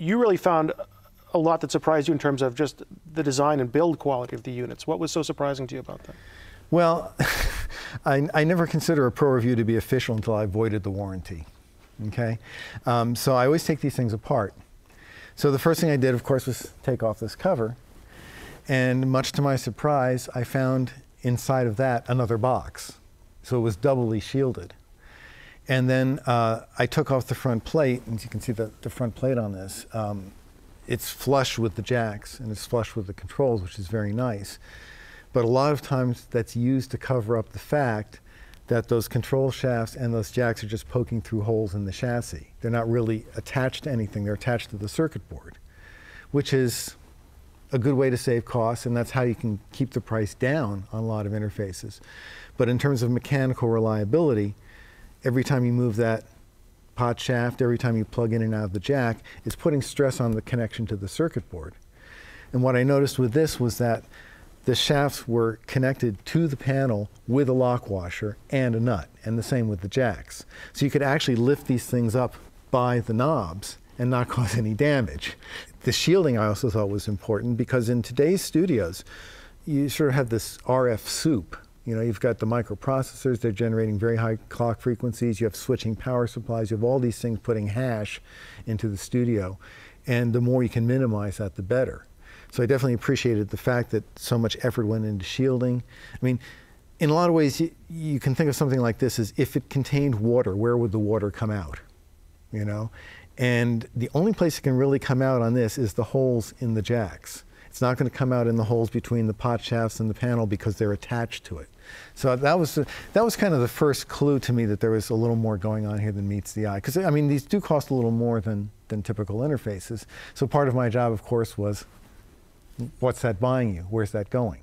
you really found a lot that surprised you in terms of just the design and build quality of the units. What was so surprising to you about that? Well, I never consider a pro review to be official until I voided the warranty. Okay, so I always take these things apart. So the first thing I did, of course, was take off this cover, and much to my surprise, I found inside of that another box. So it was doubly shielded. And then I took off the front plate, and you can see the front plate on this. It's flush with the jacks, and it's flush with the controls, which is very nice. But a lot of times that's used to cover up the fact that those control shafts and those jacks are just poking through holes in the chassis. They're not really attached to anything, they're attached to the circuit board, which is a good way to save costs, and that's how you can keep the price down on a lot of interfaces. But in terms of mechanical reliability, every time you move that pot shaft, every time you plug in and out of the jack, it's putting stress on the connection to the circuit board. And what I noticed with this was that the shafts were connected to the panel with a lock washer and a nut, and the same with the jacks. So you could actually lift these things up by the knobs and not cause any damage. The shielding I also thought was important, because in today's studios, you sort of have this RF soup. You know, you've got the microprocessors, they're generating very high clock frequencies, you have switching power supplies, you have all these things putting hash into the studio, and the more you can minimize that, the better. So I definitely appreciated the fact that so much effort went into shielding. I mean, in a lot of ways, you can think of something like this as if it contained water, where would the water come out? You know? And the only place it can really come out on this is the holes in the jacks. It's not going to come out in the holes between the pot shafts and the panel because they're attached to it. So that was kind of the first clue to me that there was a little more going on here than meets the eye. Because, I mean, these do cost a little more than typical interfaces. So part of my job, of course, was, what's that buying you? Where's that going?